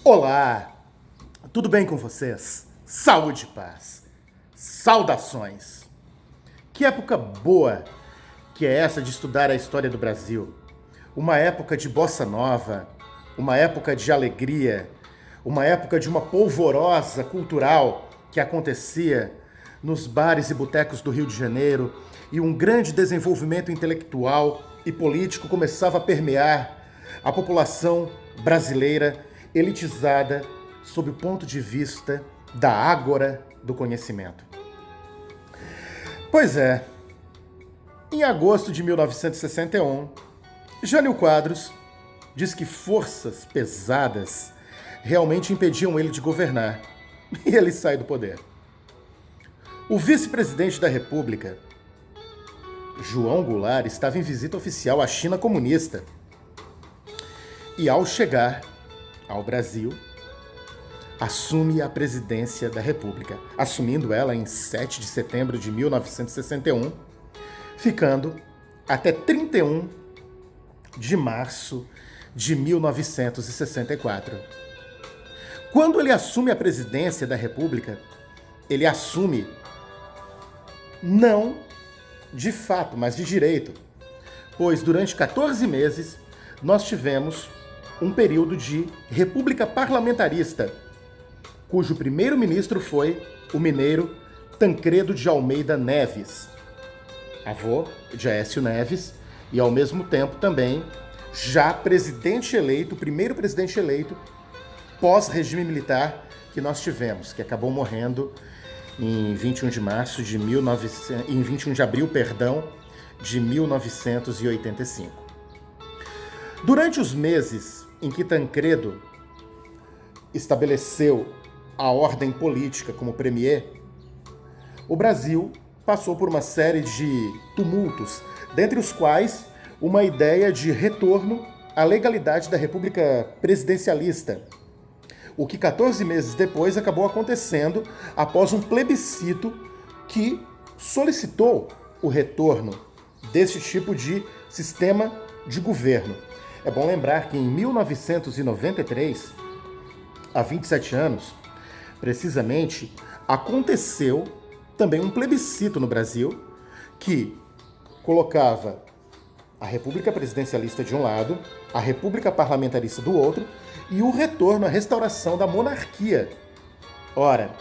Olá, tudo bem com vocês? Saúde e paz. Saudações. Que época boa que é essa de estudar a história do Brasil. Uma época de bossa nova, uma época de alegria, uma época de uma polvorosa cultural que acontecia nos bares e botecos do Rio de Janeiro, e um grande desenvolvimento intelectual e político começava a permear a população brasileira elitizada sob o ponto de vista da ágora do conhecimento. Pois é, em agosto de 1961, Jânio Quadros diz que forças pesadas realmente impediam ele de governar, e ele sai do poder. O vice-presidente da República, João Goulart, estava em visita oficial à China comunista. E ao chegar ao Brasil, assume a presidência da República, assumindo ela em 7 de setembro de 1961, ficando até 31 de março de 1964. Quando ele assume a presidência da República, ele assume não de fato, mas de direito, pois durante 14 meses nós tivemos um período de república parlamentarista, cujo primeiro-ministro foi o mineiro Tancredo de Almeida Neves, avô de Aécio Neves, e ao mesmo tempo também já presidente eleito, o primeiro presidente eleito pós-regime militar que nós tivemos, que acabou morrendo em 21 de abril, de 1985. Durante os meses em que Tancredo estabeleceu a ordem política como premier, o Brasil passou por uma série de tumultos, dentre os quais uma ideia de retorno à legalidade da República Presidencialista, o que 14 meses depois acabou acontecendo após um plebiscito que solicitou o retorno desse tipo de sistema de governo. É bom lembrar que em 1993, há 27 anos, precisamente, aconteceu também um plebiscito no Brasil que colocava a República Presidencialista de um lado, a República Parlamentarista do outro, e o retorno à restauração da monarquia. Ora,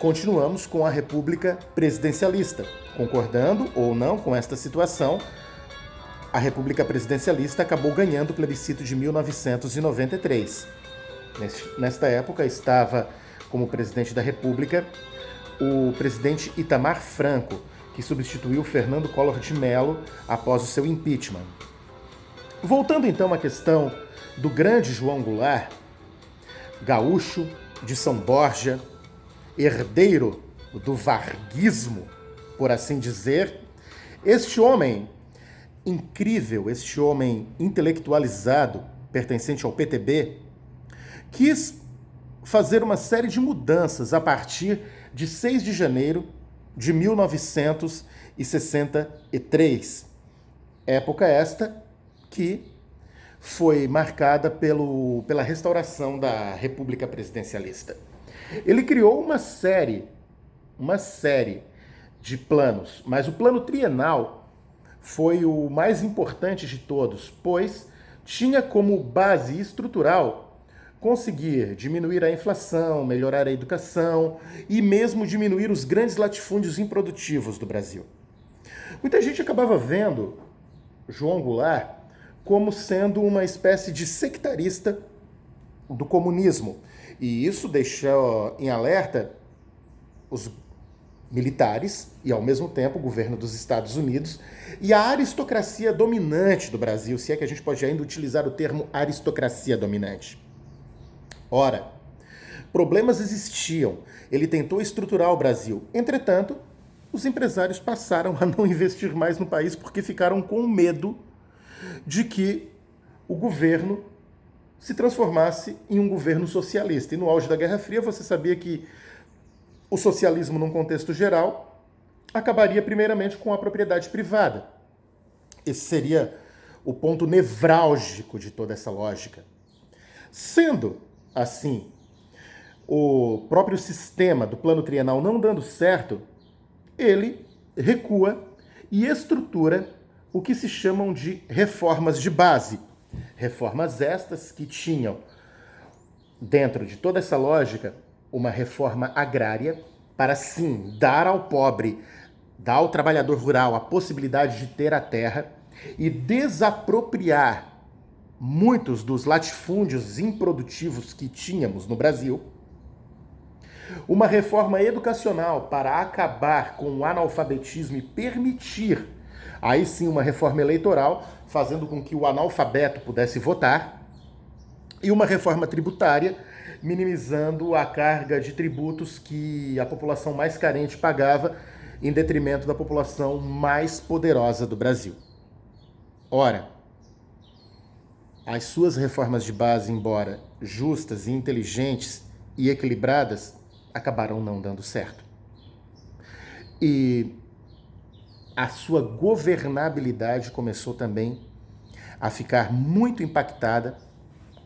continuamos com a República Presidencialista. Concordando ou não com esta situação, a República Presidencialista acabou ganhando o plebiscito de 1993. Nesta época estava como presidente da República o presidente Itamar Franco, que substituiu Fernando Collor de Mello após o seu impeachment. Voltando então à questão do grande João Goulart, gaúcho de São Borja, herdeiro do varguismo, por assim dizer, este homem incrível, este homem intelectualizado, pertencente ao PTB, quis fazer uma série de mudanças a partir de 6 de janeiro de 1963. Época esta que foi marcada pela restauração da República Presidencialista. Ele criou uma série de planos, mas o plano trienal foi o mais importante de todos, pois tinha como base estrutural conseguir diminuir a inflação, melhorar a educação e mesmo diminuir os grandes latifúndios improdutivos do Brasil. Muita gente acabava vendo João Goulart como sendo uma espécie de sectarista do comunismo. E isso deixou em alerta os militares e, ao mesmo tempo, o governo dos Estados Unidos e a aristocracia dominante do Brasil, se é que a gente pode ainda utilizar o termo aristocracia dominante. Ora, problemas existiam. Ele tentou estruturar o Brasil. Entretanto, os empresários passaram a não investir mais no país porque ficaram com medo de que o governo se transformasse em um governo socialista. E no auge da Guerra Fria, você sabia que o socialismo, num contexto geral, acabaria primeiramente com a propriedade privada. Esse seria o ponto nevrálgico de toda essa lógica. Sendo assim, o próprio sistema do plano trienal não dando certo, ele recua e estrutura o que se chamam de reformas de base. Reformas estas que tinham, dentro de toda essa lógica, uma reforma agrária para, sim, dar ao pobre, dar ao trabalhador rural a possibilidade de ter a terra e desapropriar muitos dos latifúndios improdutivos que tínhamos no Brasil. Uma reforma educacional para acabar com o analfabetismo e permitir, aí sim, uma reforma eleitoral, fazendo com que o analfabeto pudesse votar. E uma reforma tributária, minimizando a carga de tributos que a população mais carente pagava em detrimento da população mais poderosa do Brasil. Ora, as suas reformas de base, embora justas e inteligentes e equilibradas, acabaram não dando certo. E a sua governabilidade começou também a ficar muito impactada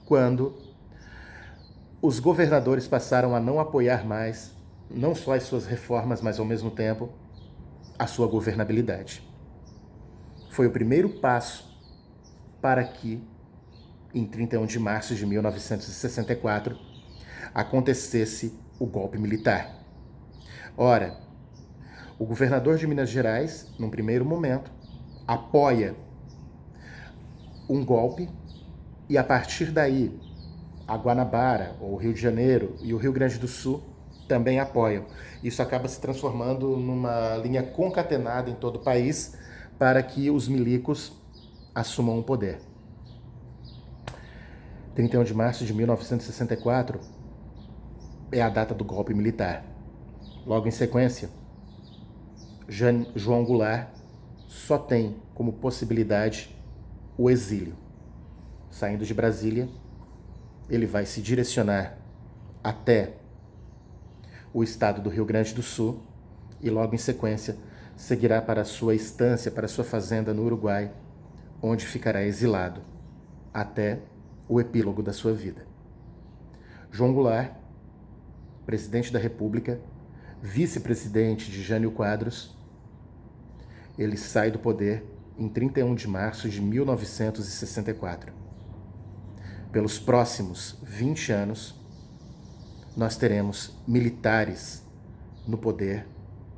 quando os governadores passaram a não apoiar mais, não só as suas reformas, mas ao mesmo tempo a sua governabilidade. Foi o primeiro passo para que, em 31 de março de 1964, acontecesse o golpe militar. Ora, o governador de Minas Gerais, num primeiro momento, apoia um golpe e, a partir daí, a Guanabara, ou o Rio de Janeiro e o Rio Grande do Sul também apoiam. Isso acaba se transformando numa linha concatenada em todo o país para que os milicos assumam o poder. 31 de março de 1964 é a data do golpe militar. Logo em sequência, João Goulart só tem como possibilidade o exílio. Saindo de Brasília, ele vai se direcionar até o estado do Rio Grande do Sul e logo em sequência seguirá para a sua estância, para a sua fazenda no Uruguai, onde ficará exilado até o epílogo da sua vida. João Goulart, presidente da República, vice-presidente de Jânio Quadros, ele sai do poder em 31 de março de 1964. Pelos próximos 20 anos, nós teremos militares no poder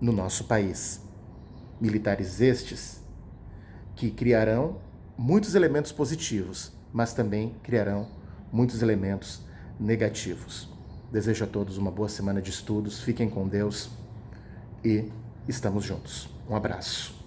no nosso país. Militares estes que criarão muitos elementos positivos, mas também criarão muitos elementos negativos. Desejo a todos uma boa semana de estudos, fiquem com Deus e estamos juntos. Um abraço.